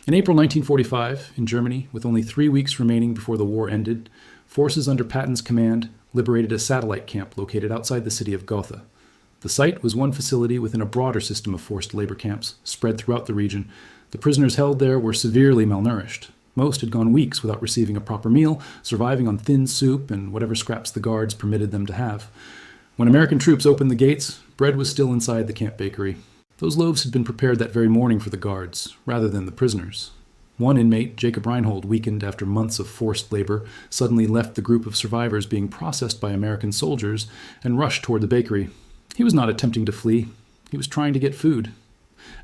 In April 1945, in Germany, with only 3 weeks remaining before the war ended, forces under Patton's command liberated a satellite camp located outside the city of Gotha. The site was one facility within a broader system of forced labor camps spread throughout the region. The prisoners held there were severely malnourished. Most had gone weeks without receiving a proper meal, surviving on thin soup and whatever scraps the guards permitted them to have. When American troops opened the gates, bread was still inside the camp bakery. Those loaves had been prepared that very morning for the guards, rather than the prisoners. One inmate, Jacob Reinhold, weakened after months of forced labor, suddenly left the group of survivors being processed by American soldiers and rushed toward the bakery. He was not attempting to flee. He was trying to get food.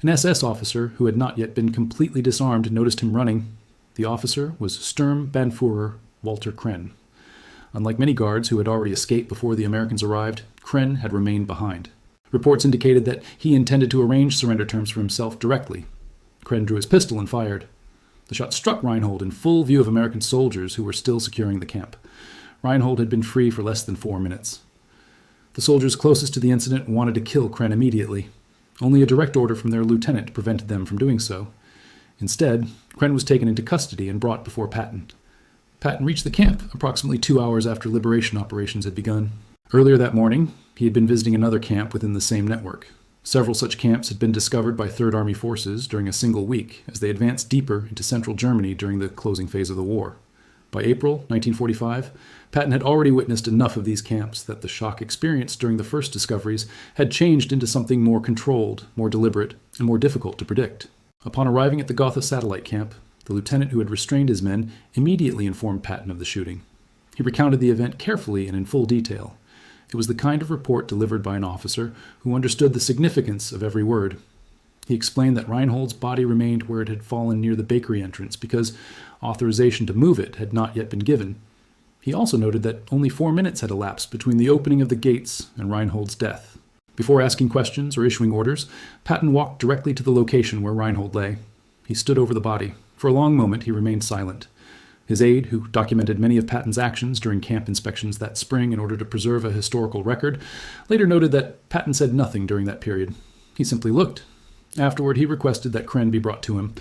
An SS officer, who had not yet been completely disarmed, noticed him running. The officer was Sturmbannführer Walter Krenn. Unlike many guards who had already escaped before the Americans arrived, Krenn had remained behind. Reports indicated that he intended to arrange surrender terms for himself directly. Krenn drew his pistol and fired. The shot struck Reinhold in full view of American soldiers who were still securing the camp. Reinhold had been free for less than 4 minutes. The soldiers closest to the incident wanted to kill Krenn immediately. Only a direct order from their lieutenant prevented them from doing so. Instead, Krenn was taken into custody and brought before Patton. Patton reached the camp approximately 2 hours after liberation operations had begun. Earlier that morning, he had been visiting another camp within the same network. Several such camps had been discovered by Third Army forces during a single week as they advanced deeper into central Germany during the closing phase of the war. By April 1945, Patton had already witnessed enough of these camps that the shock experienced during the first discoveries had changed into something more controlled, more deliberate, and more difficult to predict. Upon arriving at the Gotha satellite camp, the lieutenant who had restrained his men immediately informed Patton of the shooting. He recounted the event carefully and in full detail. It was the kind of report delivered by an officer who understood the significance of every word. He explained that Reinhold's body remained where it had fallen near the bakery entrance because authorization to move it had not yet been given. He also noted that only 4 minutes had elapsed between the opening of the gates and Reinhold's death. Before asking questions or issuing orders, Patton walked directly to the location where Reinhold lay. He stood over the body. For a long moment, he remained silent. His aide, who documented many of Patton's actions during camp inspections that spring in order to preserve a historical record, later noted that Patton said nothing during that period. He simply looked. Afterward, he requested that Krenn be brought to him.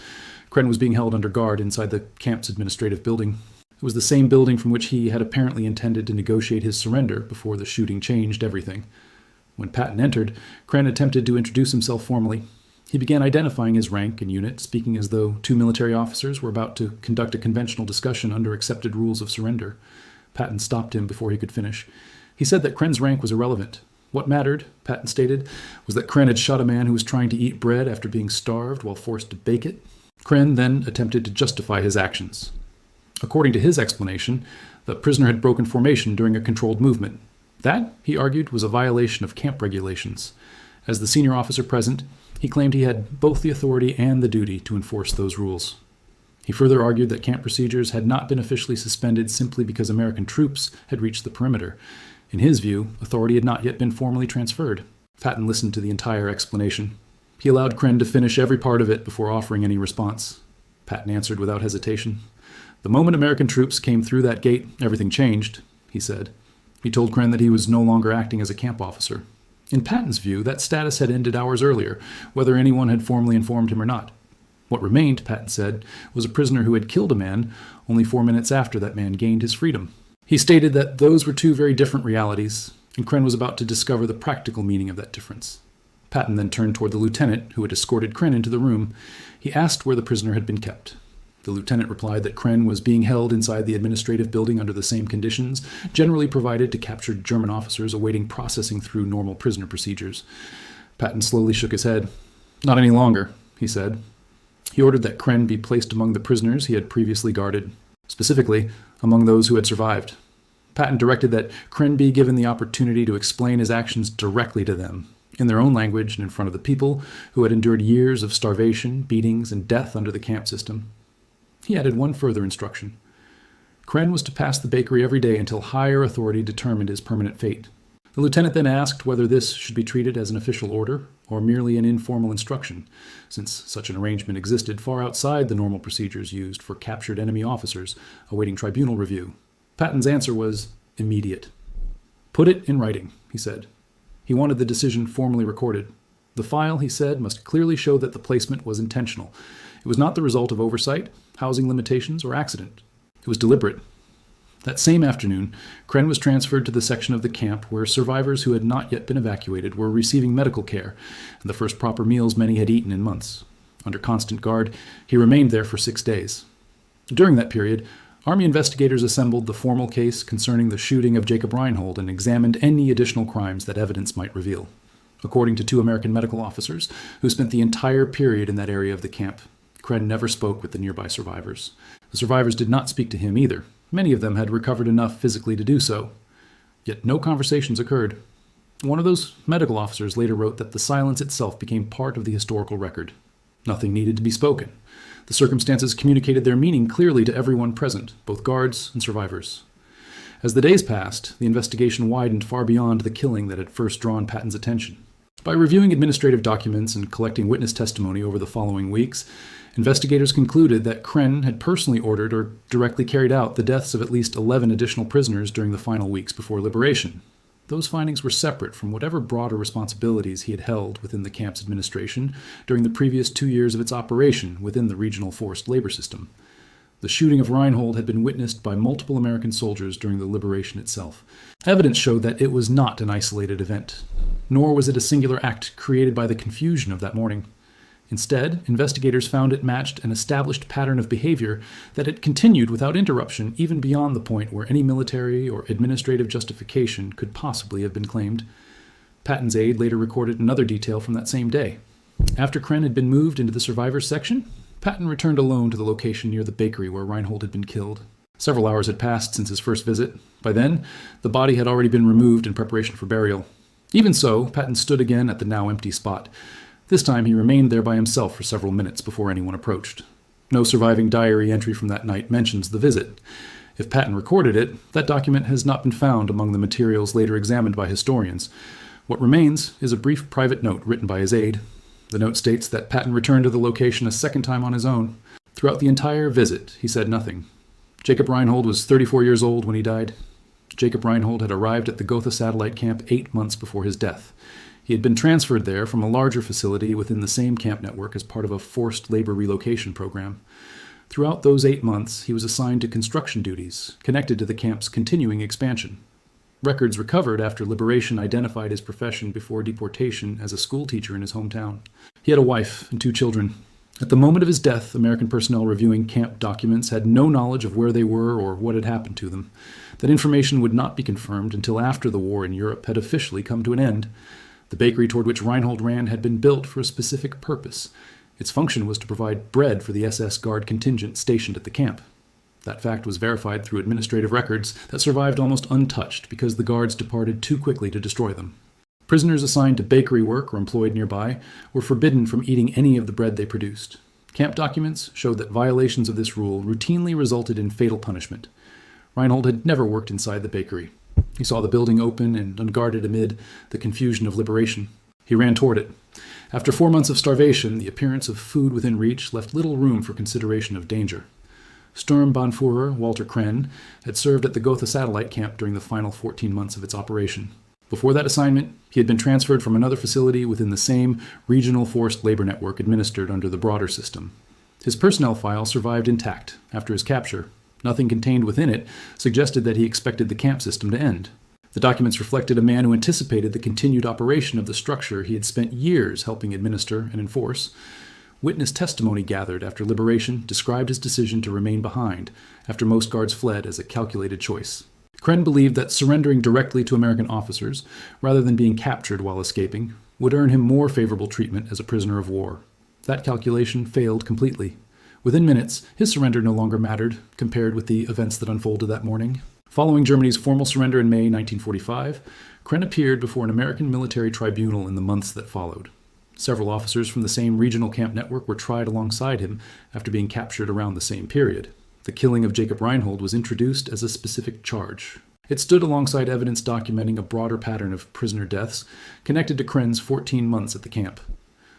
Krenn was being held under guard inside the camp's administrative building. It was the same building from which he had apparently intended to negotiate his surrender before the shooting changed everything. When Patton entered, Krenn attempted to introduce himself formally. He began identifying his rank and unit, speaking as though 2 military officers were about to conduct a conventional discussion under accepted rules of surrender. Patton stopped him before he could finish. He said that Krenn's rank was irrelevant. What mattered, Patton stated, was that Krenn had shot a man who was trying to eat bread after being starved while forced to bake it. Krenn then attempted to justify his actions. According to his explanation, the prisoner had broken formation during a controlled movement. That, he argued, was a violation of camp regulations. As the senior officer present, he claimed he had both the authority and the duty to enforce those rules. He further argued that camp procedures had not been officially suspended simply because American troops had reached the perimeter. In his view, authority had not yet been formally transferred. Patton listened to the entire explanation. He allowed Krenn to finish every part of it before offering any response. Patton answered without hesitation. The moment American troops came through that gate, everything changed, he said. He told Krenn that he was no longer acting as a camp officer. In Patton's view, that status had ended hours earlier, whether anyone had formally informed him or not. What remained, Patton said, was a prisoner who had killed a man only 4 minutes after that man gained his freedom. He stated that those were 2 very different realities, and Krenn was about to discover the practical meaning of that difference. Patton then turned toward the lieutenant, who had escorted Krenn into the room. He asked where the prisoner had been kept. The lieutenant replied that Krenn was being held inside the administrative building under the same conditions generally provided to captured German officers awaiting processing through normal prisoner procedures. Patton slowly shook his head. Not any longer, he said. He ordered that Krenn be placed among the prisoners he had previously guarded, specifically among those who had survived. Patton directed that Krenn be given the opportunity to explain his actions directly to them, in their own language and in front of the people who had endured years of starvation, beatings, and death under the camp system. He added one further instruction. Krenn was to pass the bakery every day until higher authority determined his permanent fate. The lieutenant then asked whether this should be treated as an official order or merely an informal instruction, since such an arrangement existed far outside the normal procedures used for captured enemy officers awaiting tribunal review. Patton's answer was immediate. Put it in writing, he said. He wanted the decision formally recorded. The file, he said, must clearly show that the placement was intentional. It was not the result of oversight, housing limitations, or accident. It was deliberate. That same afternoon, Kren was transferred to the section of the camp where survivors who had not yet been evacuated were receiving medical care and the first proper meals many had eaten in months. Under constant guard, he remained there for 6 days. During that period, Army investigators assembled the formal case concerning the shooting of Jacob Reinhold and examined any additional crimes that evidence might reveal. According to 2 American medical officers who spent the entire period in that area of the camp, Kren never spoke with the nearby survivors. The survivors did not speak to him either. Many of them had recovered enough physically to do so. Yet no conversations occurred. One of those medical officers later wrote that the silence itself became part of the historical record. Nothing needed to be spoken. The circumstances communicated their meaning clearly to everyone present, both guards and survivors. As the days passed, the investigation widened far beyond the killing that had first drawn Patton's attention. By reviewing administrative documents and collecting witness testimony over the following weeks, investigators concluded that Kren had personally ordered or directly carried out the deaths of at least 11 additional prisoners during the final weeks before liberation. Those findings were separate from whatever broader responsibilities he had held within the camp's administration during the previous 2 years of its operation within the regional forced labor system. The shooting of Reinhold had been witnessed by multiple American soldiers during the liberation itself. Evidence showed that it was not an isolated event, nor was it a singular act created by the confusion of that morning. Instead, investigators found it matched an established pattern of behavior that had continued without interruption even beyond the point where any military or administrative justification could possibly have been claimed. Patton's aide later recorded another detail from that same day. After Kren had been moved into the survivors section, Patton returned alone to the location near the bakery where Reinhold had been killed. Several hours had passed since his first visit. By then, the body had already been removed in preparation for burial. Even so, Patton stood again at the now empty spot. This time he remained there by himself for several minutes before anyone approached. No surviving diary entry from that night mentions the visit. If Patton recorded it, that document has not been found among the materials later examined by historians. What remains is a brief private note written by his aide. The note states that Patton returned to the location a second time on his own. Throughout the entire visit, he said nothing. Jacob Reinhold was 34 years old when he died. Jacob Reinhold had arrived at the Gotha satellite camp 8 months before his death. He had been transferred there from a larger facility within the same camp network as part of a forced labor relocation program. Throughout those 8 months, he was assigned to construction duties connected to the camp's continuing expansion. Records recovered after liberation identified his profession before deportation as a schoolteacher in his hometown. He had a wife and 2 children. At the moment of his death, American personnel reviewing camp documents had no knowledge of where they were or what had happened to them. That information would not be confirmed until after the war in Europe had officially come to an end. The bakery toward which Reinhold ran had been built for a specific purpose. Its function was to provide bread for the SS Guard contingent stationed at the camp. That fact was verified through administrative records that survived almost untouched because the guards departed too quickly to destroy them. Prisoners assigned to bakery work or employed nearby were forbidden from eating any of the bread they produced. Camp documents showed that violations of this rule routinely resulted in fatal punishment. Reinhold had never worked inside the bakery. He saw the building open and unguarded amid the confusion of liberation. He ran toward it. After 4 months of starvation, the appearance of food within reach left little room for consideration of danger. Sturmbannführer Walter Kren had served at the Gotha satellite camp during the final 14 months of its operation. Before that assignment, he had been transferred from another facility within the same regional forced labor network administered under the broader system. His personnel file survived intact after his capture. Nothing contained within it suggested that he expected the camp system to end. The documents reflected a man who anticipated the continued operation of the structure he had spent years helping administer and enforce. Witness testimony gathered after liberation described his decision to remain behind after most guards fled as a calculated choice. Kren believed that surrendering directly to American officers, rather than being captured while escaping, would earn him more favorable treatment as a prisoner of war. That calculation failed completely. Within minutes, his surrender no longer mattered compared with the events that unfolded that morning. Following Germany's formal surrender in May 1945, Kren appeared before an American military tribunal in the months that followed. Several officers from the same regional camp network were tried alongside him after being captured around the same period. The killing of Jacob Reinhold was introduced as a specific charge. It stood alongside evidence documenting a broader pattern of prisoner deaths connected to Kren's 14 months at the camp.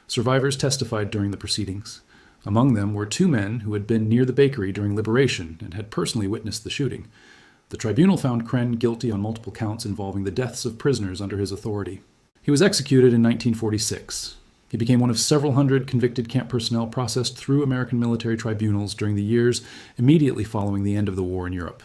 Survivors testified during the proceedings. Among them were 2 men who had been near the bakery during liberation and had personally witnessed the shooting. The tribunal found Kren guilty on multiple counts involving the deaths of prisoners under his authority. He was executed in 1946. He became one of several hundred convicted camp personnel processed through American military tribunals during the years immediately following the end of the war in Europe.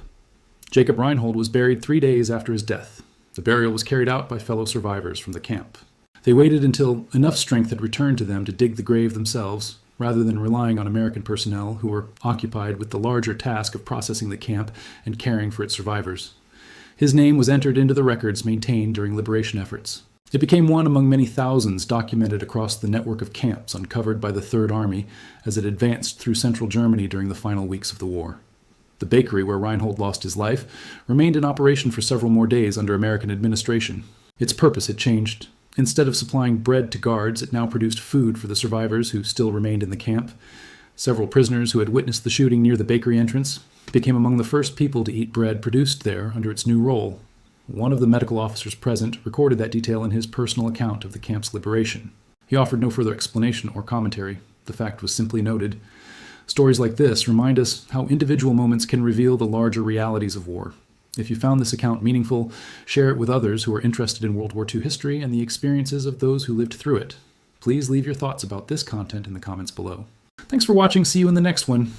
Jacob Reinhold was buried 3 days after his death. The burial was carried out by fellow survivors from the camp. They waited until enough strength had returned to them to dig the grave themselves, rather than relying on American personnel who were occupied with the larger task of processing the camp and caring for its survivors. His name was entered into the records maintained during liberation efforts. It became one among many thousands documented across the network of camps uncovered by the Third Army as it advanced through central Germany during the final weeks of the war. The bakery where Reinhold lost his life remained in operation for several more days under American administration. Its purpose had changed. Instead of supplying bread to guards, it now produced food for the survivors who still remained in the camp. Several prisoners who had witnessed the shooting near the bakery entrance became among the first people to eat bread produced there under its new role. One of the medical officers present recorded that detail in his personal account of the camp's liberation. He offered no further explanation or commentary. The fact was simply noted. Stories like this remind us how individual moments can reveal the larger realities of war. If you found this account meaningful, share it with others who are interested in World War II history and the experiences of those who lived through it. Please leave your thoughts about this content in the comments below. Thanks for watching. See you in the next one.